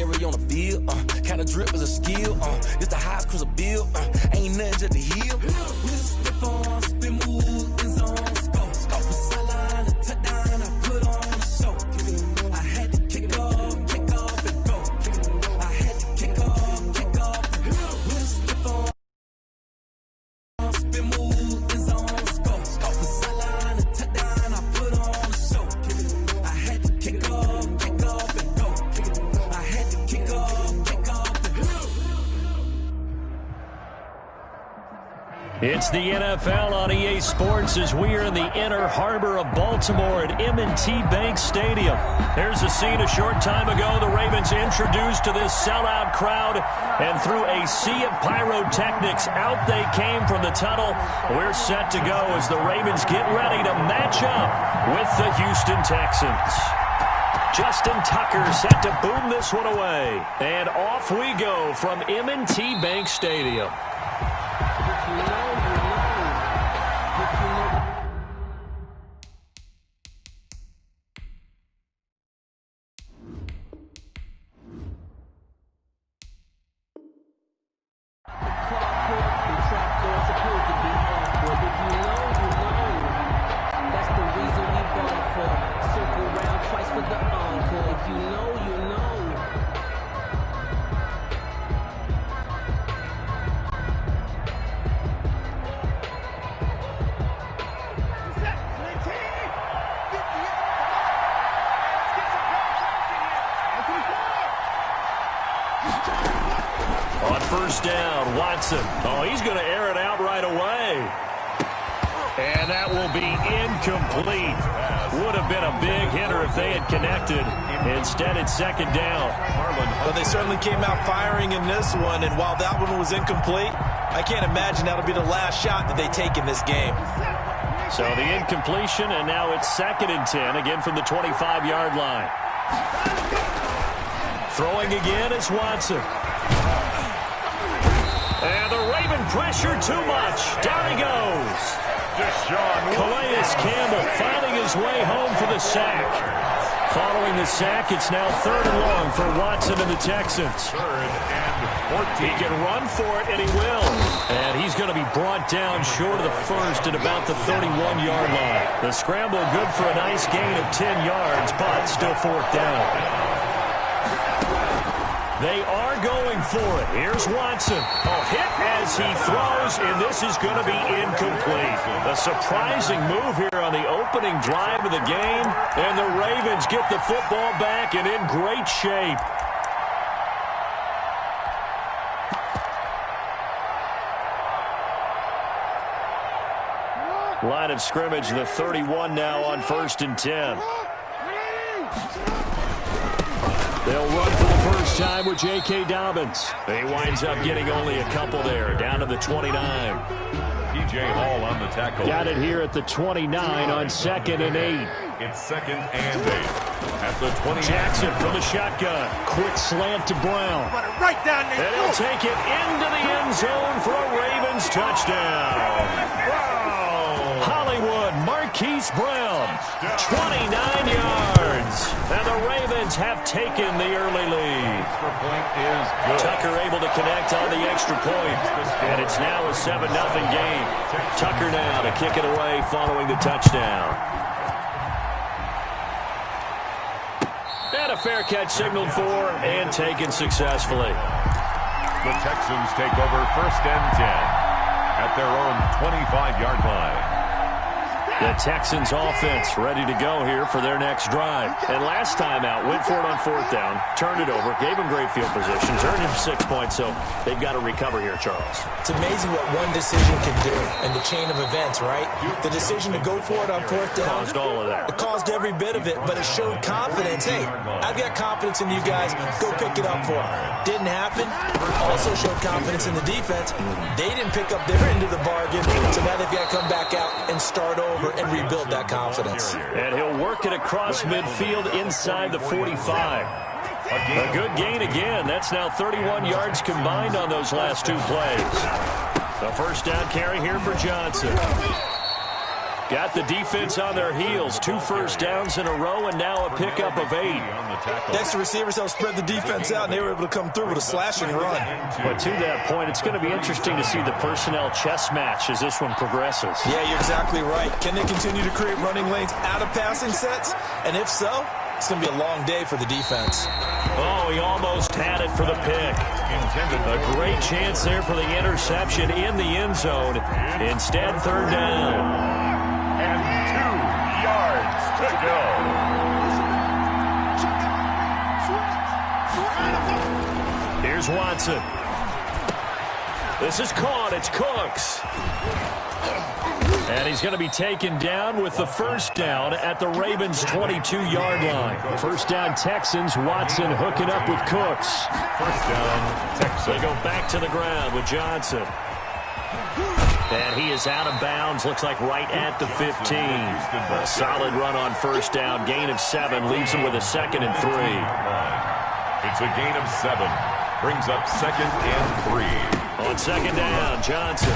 legendary on the field. Kinda drip is a skill. It's the highest cruiser bill. Ain't nothing just to heal. Step on, spin move, in zone, scope. Scope the sideline, a touchdown, I put on a show. I had to kick off and go. I had to kick off and go. Step on, spin move, in zone, scope. Scope the sideline, a touchdown, I put on a show. I had to kick off and go. I had to kick off and go. It's the NFL on EA Sports as we are in the inner harbor of Baltimore at M&T Bank Stadium. There's a scene a short time ago. The Ravens introduced to this sellout crowd, and through a sea of pyrotechnics, out they came from the tunnel. We're set to go as the Ravens get ready to match up with the Houston Texans. Justin Tucker set to boom this one away. And off we go from M&T Bank Stadium. On first down, Watson. Oh, he's going to air it out right away. And that will be incomplete. Would have been a big hitter if they had connected. Instead, it's second down. Well, they certainly came out firing in this one, and while that one was incomplete, I can't imagine that'll be the last shot that they take in this game. So the incompletion, and now it's 2nd and 10, again from the 25-yard line. Throwing again is Watson. And the Raven pressure too much. Down he goes. Calais Campbell finding his way home for the sack. Following the sack, it's now 3rd and long for Watson and the Texans. 3rd and 14. He can run for it, and he will. And he's going to be brought down short of the first at about the 31-yard line. The scramble good for a nice gain of 10 yards, but still 4th down. They are going for it. Here's Watson. A hit as he throws, and this is going to be incomplete. A surprising move here on the opening drive of the game, and the Ravens get the football back and in great shape. Line of scrimmage, the 31 now on 1st and 10. They'll run for the first time with J.K. Dobbins. He winds up getting only a couple there, down to the 29. P.J. Hall on the tackle. Got it here at the 29 on 2nd and 8. It's 2nd and 8 at the 20. Jackson from the shotgun. Quick slant to Brown. Right down there. And he'll take it into the end zone for a Ravens touchdown. Wow. Hollywood, Marquise Brown, 29 yards. And the Ravens have taken the early lead. Extra point is good. Tucker able to connect on the extra point. And it's now a 7-0 game. Tucker now to kick it away following the touchdown. And a fair catch signaled for and taken successfully. The Texans take over 1st and 10 at their own 25-yard line. The Texans offense ready to go here for their next drive. And last time out, went for it on 4th down, turned it over, gave him great field position, turned him 6 points, so they've got to recover here, Charles. It's amazing what one decision can do in the chain of events, right? The decision to go for it on 4th down. Caused all of that. It caused every bit of it, but it showed confidence. Hey, I've got confidence in you guys. Go pick it up for them. Didn't happen. Also showed confidence in the defense. They didn't pick up their end of the bargain, so now they've got to come back out and start over and rebuild that confidence. And he'll work it across midfield inside the 45. A good gain again. That's now 31 yards combined on those last 2 plays. The first down carry here for Johnson. Got the defense on their heels. 2 first downs in a row, and now a pickup of 8. Next, the receivers helped spread the defense out, and they were able to come through with a slashing run. But to that point, it's going to be interesting to see the personnel chess match as this one progresses. Yeah, you're exactly right. Can they continue to create running lanes out of passing sets? And if so, it's going to be a long day for the defense. Oh, he almost had it for the pick. A great chance there for the interception in the end zone. Instead, 3rd down. And 2 yards to go. Here's Watson. This is caught. It's Cooks. And he's going to be taken down with the first down at the Ravens' 22-yard line. First down, Texans. Watson hooking up with Cooks. First down, Texans. They go back to the ground with Johnson. And he is out of bounds, looks like right at the 15. A solid run on first down. Gain of 7 leaves him with a 2nd and 3. It's a gain of 7. Brings up 2nd and 3. On 2nd down, Johnson.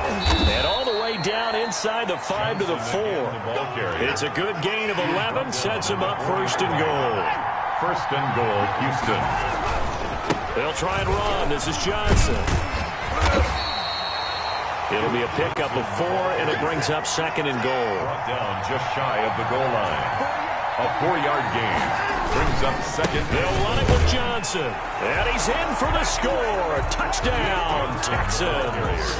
And all the way down inside the 5 to the 4. It's a good gain of 11. Sets him up 1st and goal. 1st and goal, Houston. They'll try and run. This is Johnson. It'll be a pickup of 4, and it brings up 2nd and goal. Brought down just shy of the goal line. A 4-yard gain. Brings up 2nd. They'll run it with Johnson. And he's in for the score. Touchdown, Texans.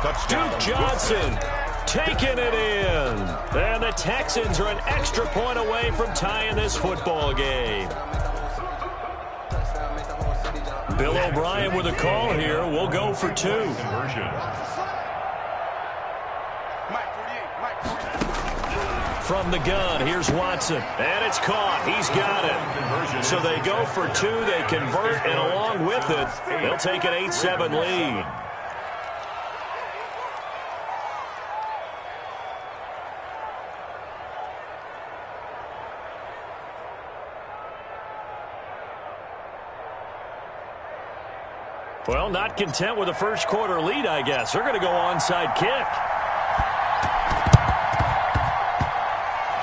Touchdown. Duke Johnson taking it in. And the Texans are an extra point away from tying this football game. Bill O'Brien with a call here. We'll go for 2. Conversion. From the gun, here's Watson. And it's caught. He's got it. So they go for 2. They convert, and along with it, they'll take an 8-7 lead. Well, not content with a first quarter lead, I guess. They're going to go onside kick.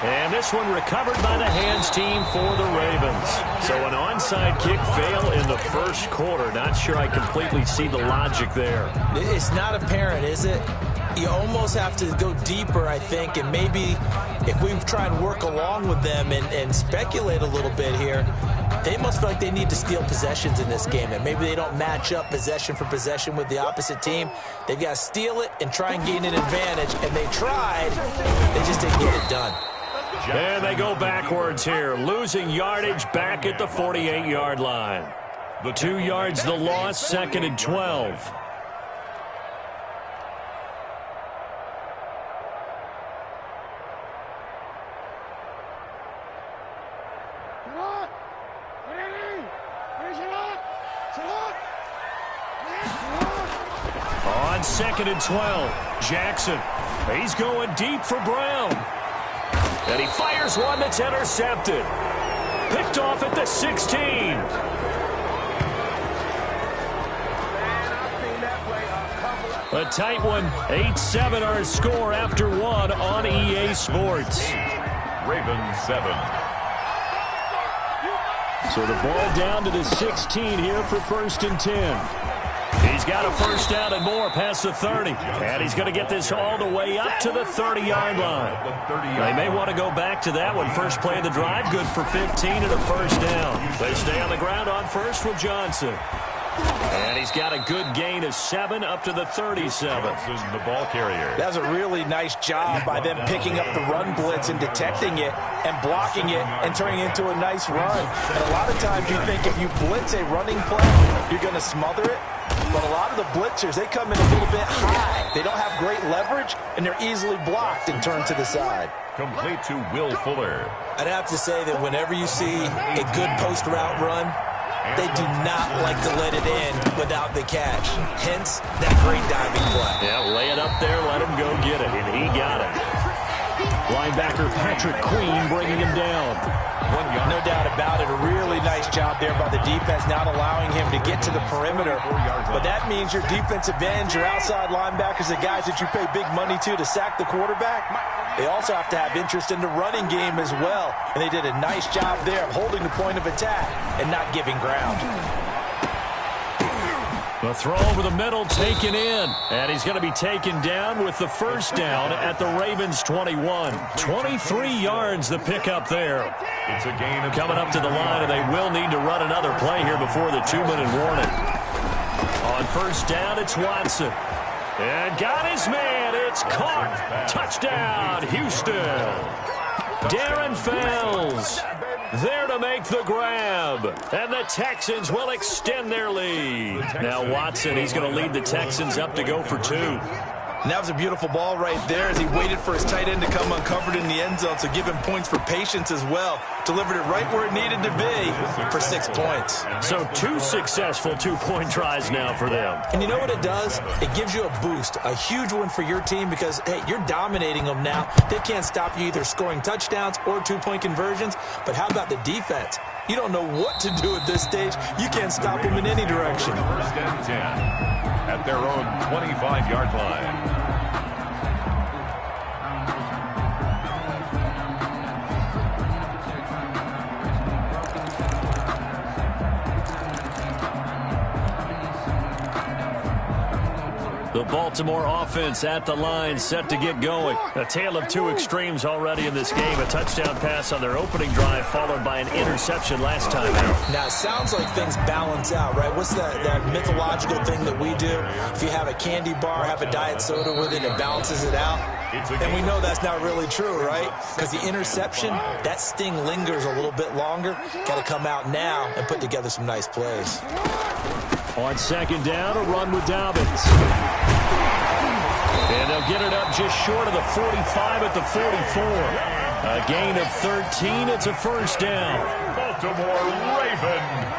And this one recovered by the hands team for the Ravens. So an onside kick fail in the first quarter. Not sure I completely see the logic there. It's not apparent, is it? You almost have to go deeper, I think, and maybe if we try and work along with them and speculate a little bit here, they must feel like they need to steal possessions in this game, and maybe they don't match up possession for possession with the opposite team. They've got to steal it and try and gain an advantage, and they tried. They just didn't get it done. And they go backwards here, losing yardage back at the 48-yard line. The 2 yards the loss, 2nd and 12. On 2nd and 12, Jackson. He's going deep for Brown. And he fires one that's intercepted. Picked off at the 16. A tight one. 8-7 our score after 1 on EA Sports. Ravens 7. So the ball down to the 16 here for 1st and 10. He's got a first down and more past the 30. And he's going to get this all the way up to the 30-yard line. They may want to go back to that one. First play of the drive, good for 15 and a first down. They stay on the ground on first with Johnson. And he's got a good gain of 7 up to the 37. The ball carrier. That was a really nice job by them picking up the run blitz and detecting it and blocking it and turning it into a nice run. And a lot of times you think if you blitz a running play, you're going to smother it. But a lot of the blitzers, they come in a little bit high. They don't have great leverage, and they're easily blocked and turned to the side. Complete to Will Fuller. I'd have to say that whenever you see a good post route run, they do not like to let it in without the catch. Hence, that great diving play. Yeah, lay it up there, let him go get it, and he got it. Linebacker Patrick Queen bringing him down. No doubt about it. A really nice job there by the defense, not allowing him to get to the perimeter. But that means your defensive ends, your outside linebackers, the guys that you pay big money to sack the quarterback, they also have to have interest in the running game as well. And they did a nice job there of holding the point of attack and not giving ground. The throw over the middle taken in. And he's going to be taken down with the first down at the Ravens 21. 23 yards the pickup there. It's a gain of Coming up to the line, and they will need to run another play here before the 2-minute warning. On first down, it's Watson. And got his man. It's caught. Touchdown, Houston. Darren Fells there to make the grab. And the Texans will extend their lead. Now Watson, he's going to lead the Texans up to go for 2. And that was a beautiful ball right there as he waited for his tight end to come uncovered in the end zone, so give him points for patience as well. Delivered it right where it needed to be for 6 points. So 2 successful 2-point tries now for them. And you know what it does? It gives you a boost, a huge one for your team because, hey, you're dominating them now. They can't stop you either scoring touchdowns or 2-point conversions. But how about the defense? You don't know what to do at this stage. You can't stop them in any direction. first and 10 at their own 25-yard line. The Baltimore offense at the line, set to get going. A tale of 2 extremes already in this game. A touchdown pass on their opening drive, followed by an interception last time out. Now, it sounds like things balance out, right? What's that mythological thing that we do? If you have a candy bar, have a diet soda with it, it balances it out. And we know that's not really true, right? Because the interception, that sting lingers a little bit longer. Got to come out now and put together some nice plays. On second down, a run with Dobbins. And they'll get it up just short of the 45 at the 44. A gain of 13. It's a first down. Baltimore Raven.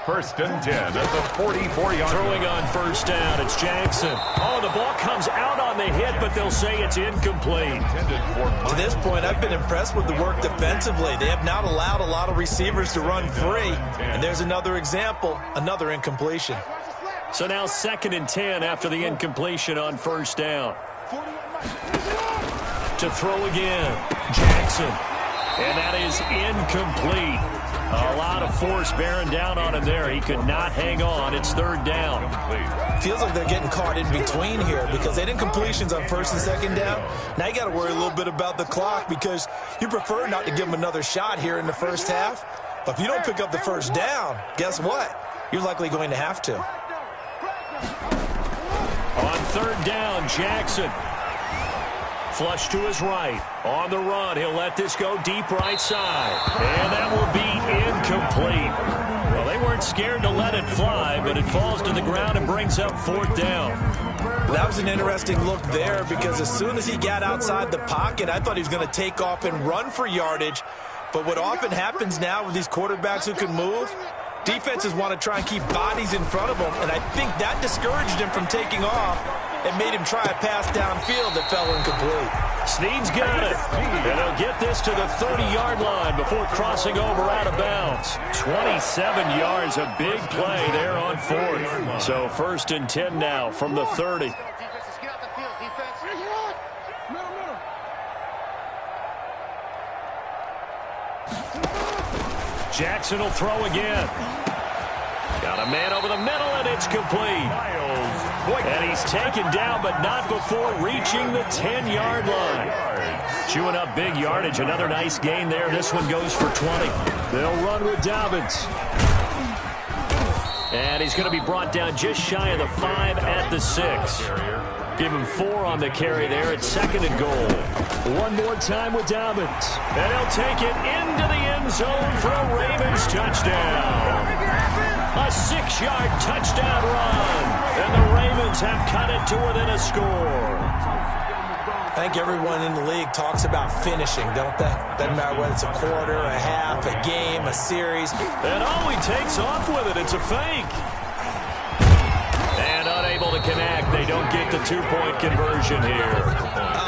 First and 10 at the 44-yard Throwing line. on first down, it's Jackson. Oh, the ball comes out on the hit, but they'll say it's incomplete. To this point, I've been impressed with the work defensively. They have not allowed a lot of receivers to run free. And there's another example, another incompletion. So now 2nd and 10 after the incompletion on first down. To throw again, Jackson. And that is incomplete. A lot of force bearing down on him there. He could not hang on. It's 3rd down. Feels like they're getting caught in between here because they didn't completions on 1st and 2nd down. Now you got to worry a little bit about the clock because you prefer not to give them another shot here in the first half. But if you don't pick up the first down, guess what? You're likely going to have to. On 3rd down, Jackson. Flush to his right. On the run, he'll let this go deep right side. And that will be incomplete. Well, they weren't scared to let it fly, but it falls to the ground and brings up 4th down. That was an interesting look there because as soon as he got outside the pocket, I thought he was going to take off and run for yardage. But what often happens now with these quarterbacks who can move, defenses want to try and keep bodies in front of them, and I think that discouraged him from taking off and made him try a pass downfield that fell incomplete. Snead's got it. And he'll get this to the 30-yard line before crossing over out of bounds. 27 yards, a big play there on 4th. So 1st and 10 now from the 30. Jackson will throw again. Got a man over the middle, and it's complete. And he's taken down, but not before reaching the 10-yard line. Chewing up big yardage. Another nice gain there. This one goes for 20. They'll run with Dobbins. And he's going to be brought down just shy of the 5 at the 6. Give him 4 on the carry there. It's 2nd and goal. One more time with Dobbins. And he'll take it into the end zone for a Ravens touchdown. A 6-yard touchdown run. And the Ravens have cut it to within a score. I think everyone in the league talks about finishing, don't they? Doesn't matter whether it's a quarter, a half, a game, a series. And all he takes off with it, it's a fake. And unable to to connect. They don't get the 2-point conversion here.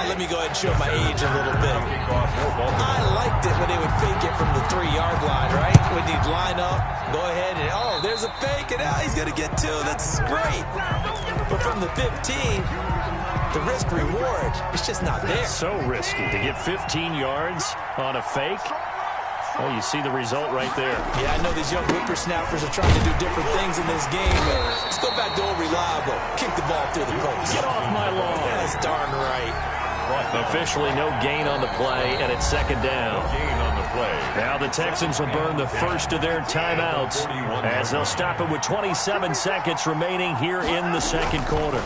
Let me go ahead and show my age a little bit. I liked it when they would fake it from the 3-yard line, right? When you'd line up, go ahead and, oh, there's a fake, and now he's going to get 2. That's great. But from the 15, the risk-reward, it's just not there. So risky to get 15 yards on a fake. Well, you see the result right there. Yeah, I know these young whippersnappers are trying to do different things in this game, but let's go back to old reliable. Kick the ball through the post. Get off my lawn. That's darn right. Officially no gain on the play, and it's second down. Gain on the play. Now the Texans will burn the first of their timeouts as they'll stop it with 27 seconds remaining here in the second quarter.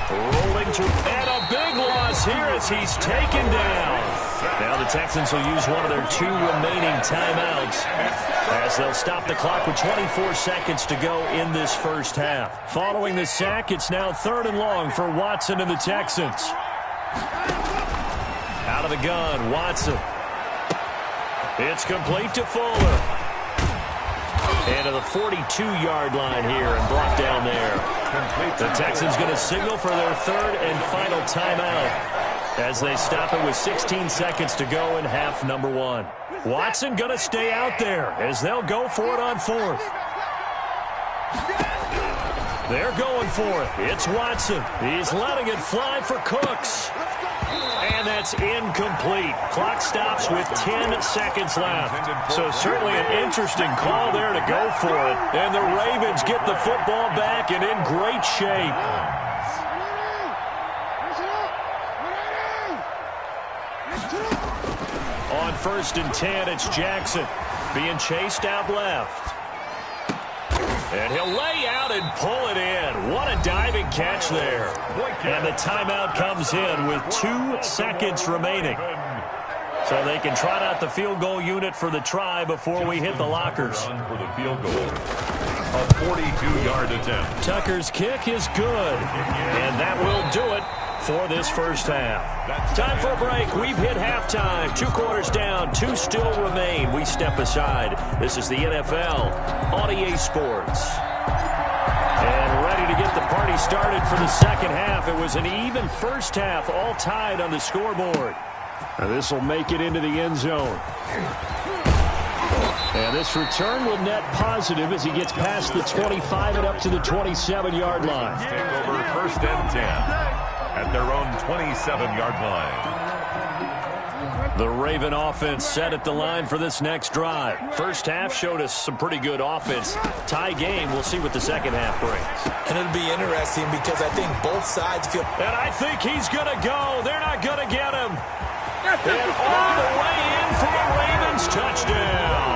Rolling to, and a big loss here as he's taken down. Now the Texans will use one of their 2 remaining timeouts as they'll stop the clock with 24 seconds to go in this first half. Following the sack, it's now 3rd and long for Watson and the Texans. Out of the gun, Watson. It's complete to Fuller. And to the 42-yard line here and brought down there. The Texans going to signal for their 3rd and final timeout as they stop it with 16 seconds to go in half number 1. Watson going to stay out there as they'll go for it on 4th. They're going for it. It's Watson. He's letting it fly for Cooks. And that's incomplete. Clock stops with 10 seconds left. So certainly an interesting call there to go for it. And the Ravens get the football back and in great shape. On 1st and 10, it's Jackson being chased out left. And he'll lay out and pull it in. What a diving catch there. And the timeout comes in with 2 seconds remaining. So they can trot out the field goal unit for the try before we hit the lockers. For the field goal. A 42-yard attempt. Tucker's kick is good. And that will do it for this first half. Time for a break. We've hit halftime. 2 quarters down. 2 still remain. We step aside. This is the NFL on EA Sports. And ready to get the party started for the second half. It was an even first half, all tied on the scoreboard. Now this will make it into the end zone. And this return will net positive as he gets past the 25 and up to the 27-yard line. Take over 1st and 10. At their own 27-yard line. The Raven offense set at the line for this next drive. First half showed us some pretty good offense. Tie game, we'll see what the second half brings. And it'll be interesting because I think both sides feel... And I think he's going to go. They're not going to get him. And all the way in for a Ravens touchdown.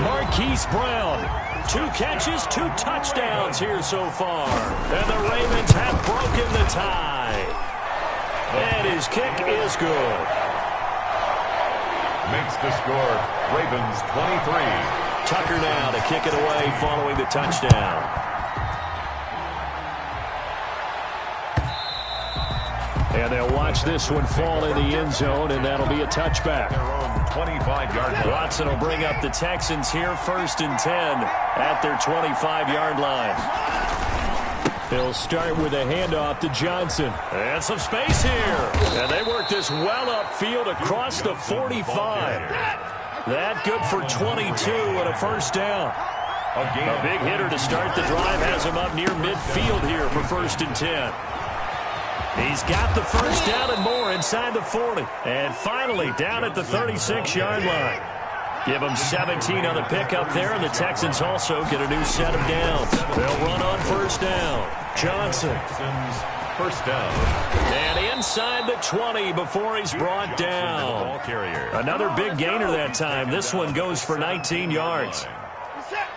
Marquise Brown. 2 catches, 2 touchdowns here so far. And the Ravens have broken the tie. And his kick is good. Makes the score Ravens 23. Tucker now to kick it away following the touchdown. And they'll watch this one fall in the end zone, and that'll be a touchback. Their own 25-yard line. Watson will bring up the Texans here 1st and 10 at their 25-yard line. They'll start with a handoff to Johnson. And some space here. And they work this well upfield across the 45. That good for 22 and a first down. A big hitter to start the drive has him up near midfield here for 1st and 10. He's got the first down and more inside the 40. And finally down at the 36-yard line. Give them 17 on the pickup there, and the Texans also get a new set of downs. They'll run on first down. Johnson. First down. And inside the 20 before he's brought down. Another big gainer that time. This one goes for 19 yards.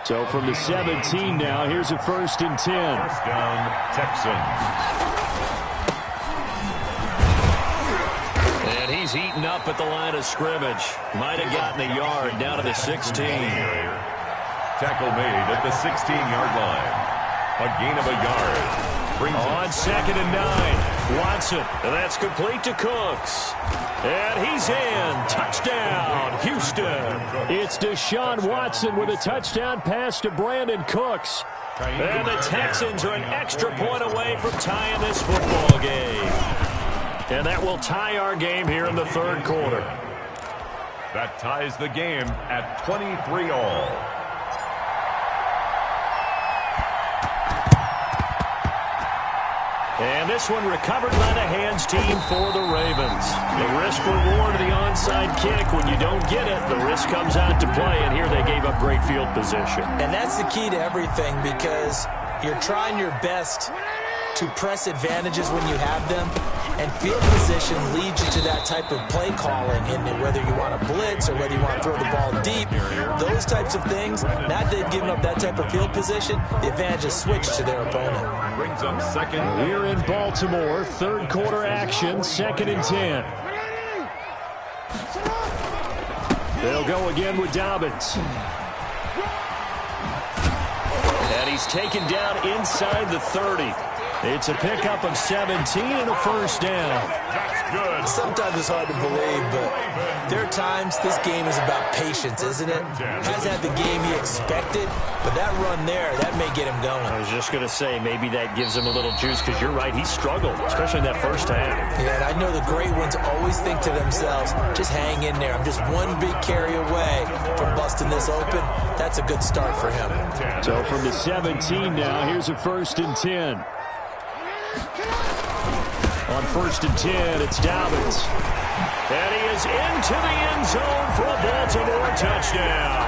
So from the 17 now, here's a 1st and 10. First down, Texans. He's eaten up at the line of scrimmage. Might have gotten a yard down to the 16. Tackle made at the 16-yard line. A gain of a yard. On 2nd and 9. Watson. And that's complete to Cooks. And he's in. Touchdown, Houston. It's Deshaun Watson with a touchdown pass to Brandon Cooks. And the Texans are an extra point away from tying this football game. And that will tie our game here in the third quarter. That ties the game at 23-all. And this one recovered by the hands team for the Ravens. The risk-reward of the onside kick. When you don't get it, the risk comes out to play, and here they gave up great field position. And that's the key to everything, because you're trying your best to press advantages when you have them, and field position leads you to that type of play calling, and whether you want to blitz or whether you want to throw the ball deep, those types of things. Now that they've given up that type of field position, the advantage is switched to their opponent. Brings them second. We're in Baltimore, third quarter action, 2nd and 10. They'll go again with Dobbins. And he's taken down inside the 30. It's a pickup of 17 and a first down. That's good. Sometimes it's hard to believe, but there are times this game is about patience, isn't it? Has had the game he expected, but that run there, that may get him going. I was just going to say, maybe that gives him a little juice, because you're right, he struggled, especially in that first half. Yeah, and I know the great ones always think to themselves, just hang in there. I'm just one big carry away from busting this open. That's a good start for him. So from the 17 now, here's a 1st and 10. On 1st and 10, it's Dobbins. And he is into the end zone for a Baltimore touchdown.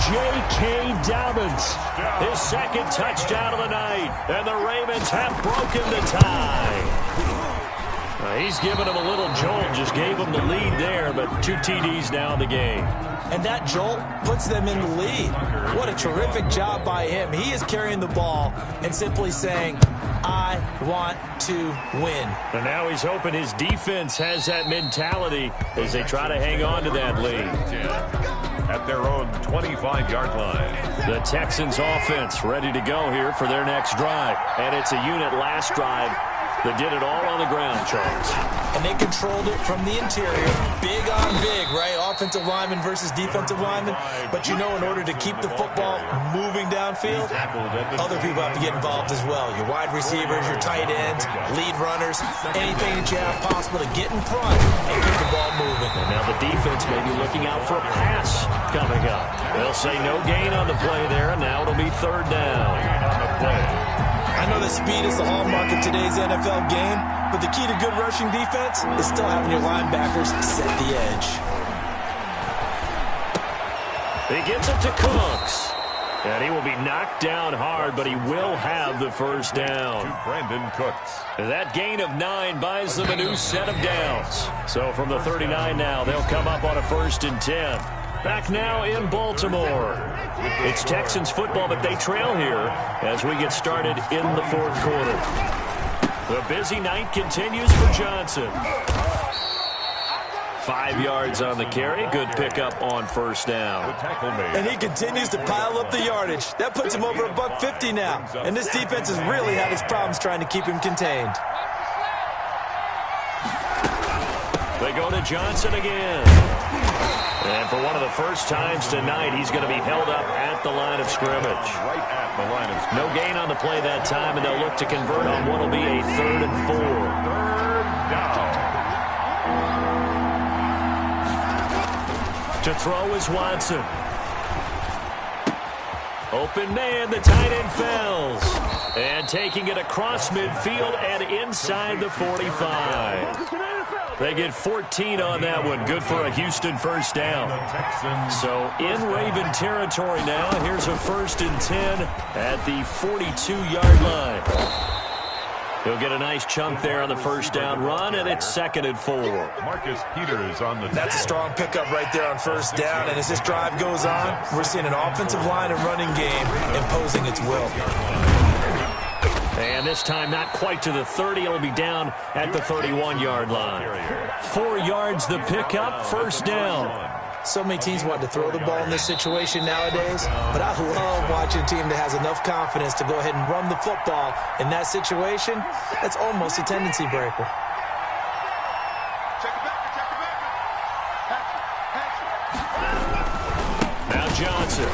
J.K. Dobbins, his second touchdown of the night. And the Ravens have broken the tie. He's given him a little jolt, just gave him the lead there, but 2 TDs now in the game. And that jolt puts them in the lead. What a terrific job by him. He is carrying the ball and simply saying, I want to win. And now he's hoping his defense has that mentality as they try to hang on to that lead. At their own 25-yard line. The Texans offense ready to go here for their next drive. And it's a unit last drive that did it all on the ground, Charles. And they controlled it from the interior. Big on big, right? Offensive lineman versus defensive lineman. But you know, in order to keep the football moving downfield, other people have to get involved as well. Your wide receivers, your tight ends, lead runners, anything that you have possible to get in front and keep the ball moving. And now the defense may be looking out for a pass coming up. They'll say no gain on the play there, and now it'll be 3rd down. I know that speed is the hallmark of today's NFL game, but the key to good rushing defense is still having your linebackers set the edge. He gets it to Cooks. And he will be knocked down hard, but he will have the first down. To Brandon Cooks. That gain of 9 buys them a new set of downs. So from the 39 now, they'll come up on a 1st and 10. Back now in Baltimore. It's Texans football, but they trail here as we get started in the 4th quarter. The busy night continues for Johnson. 5 yards on the carry. Good pickup on 1st down. And he continues to pile up the yardage. That puts him over $150 now. And this defense has really had its problems trying to keep him contained. They go to Johnson again. And for one of the first times tonight, he's going to be held up at the line of scrimmage. Right at the line of scrimmage. No gain on the play that time, and they'll look to convert on what will be a 3rd and 4. 3rd down. To throw is Watson. Open man, the tight end Fells. And taking it across midfield and inside the 45. They get 14 on that one. Good for a Houston first down. So in Raven territory now. Here's a 1st and 10 at the 42-yard line. He'll get a nice chunk there on the first down run, and it's 2nd and 4. Marcus Peters on the... That's a strong pickup right there on 1st down. And as this drive goes on, we're seeing an offensive line and running game imposing its will. And this time not quite to the 30. It'll be down at the 31-yard line. 4 yards the pickup, 1st down. So many teams want to throw the ball in this situation nowadays, but I love watching a team that has enough confidence to go ahead and run the football in that situation. That's almost a tendency breaker. Johnson.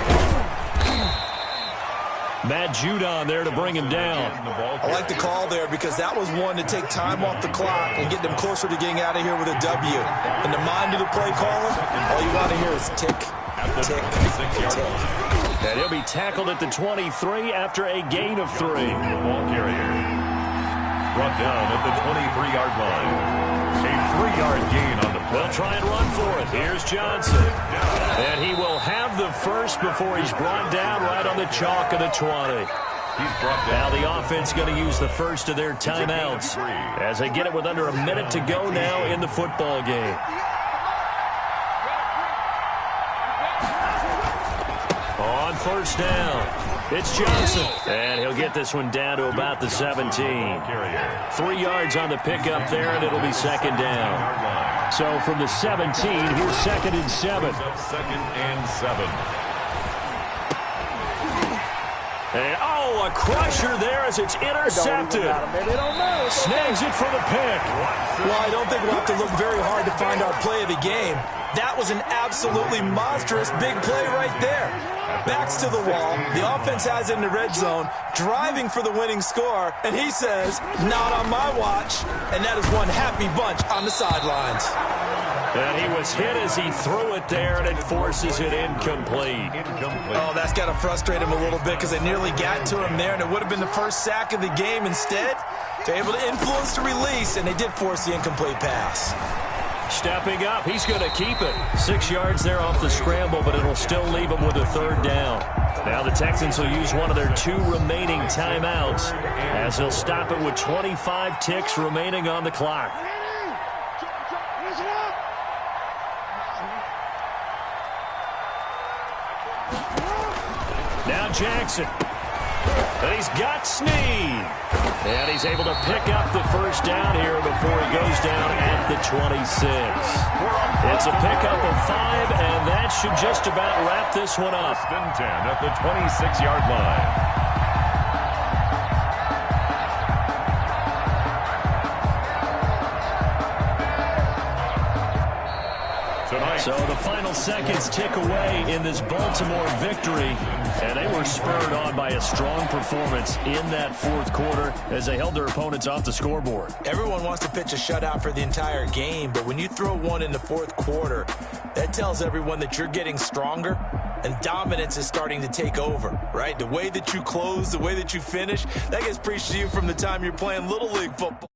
Matt Judon there to bring him down. I like the call there because that was one to take time off the clock and get them closer to getting out of here with a W. In the mind of the play caller, all you want to hear is tick, tick, tick. And he'll be tackled at the 23 after a gain of 3. Ball carrier brought down at the 23-yard line. A 3-yard gain on the play. They'll try and run for it. Here's Johnson. And he will have the first before he's brought down right on the chalk of the 20. Now the offense going to use the first of their timeouts as they get it with under a minute to go now in the football game. On first down, it's Johnson. And he'll get this one down to about the 17. 3 yards on the pickup there, and it'll be second down. So from the 17, here's second and 7. Second and 7. And, a crusher there as it's intercepted. Snags it for the pick. Well, I don't think we'll have to look very hard to find our play of the game. That was an absolutely monstrous big play right there. Backs to the wall. The offense has it in the red zone, driving for the winning score, and he says, not on my watch. And that is one happy bunch on the sidelines. And he was hit as he threw it there, and it forces it incomplete. Oh, that's got to frustrate him a little bit because they nearly got to him there, and it would have been the first sack of the game. Instead, they're able to influence the release, and they did force the incomplete pass. Stepping up, he's going to keep it. 6 yards there off the scramble, but it'll still leave him with a third down. Now the Texans will use one of their 2 remaining timeouts as they'll stop it with 25 ticks remaining on the clock. Now Jackson. And he's got Snead. And he's able to pick up the first down here before he goes down at the 26. It's a pickup of 5, and that should just about wrap this one up. 10 at the 26-yard line. So the final seconds tick away in this Baltimore victory, and they were spurred on by a strong performance in that fourth quarter as they held their opponents off the scoreboard. Everyone wants to pitch a shutout for the entire game, but when you throw one in the fourth quarter, that tells everyone that you're getting stronger and dominance is starting to take over, right? The way that you close, the way that you finish, that gets preached to you from the time you're playing Little League football.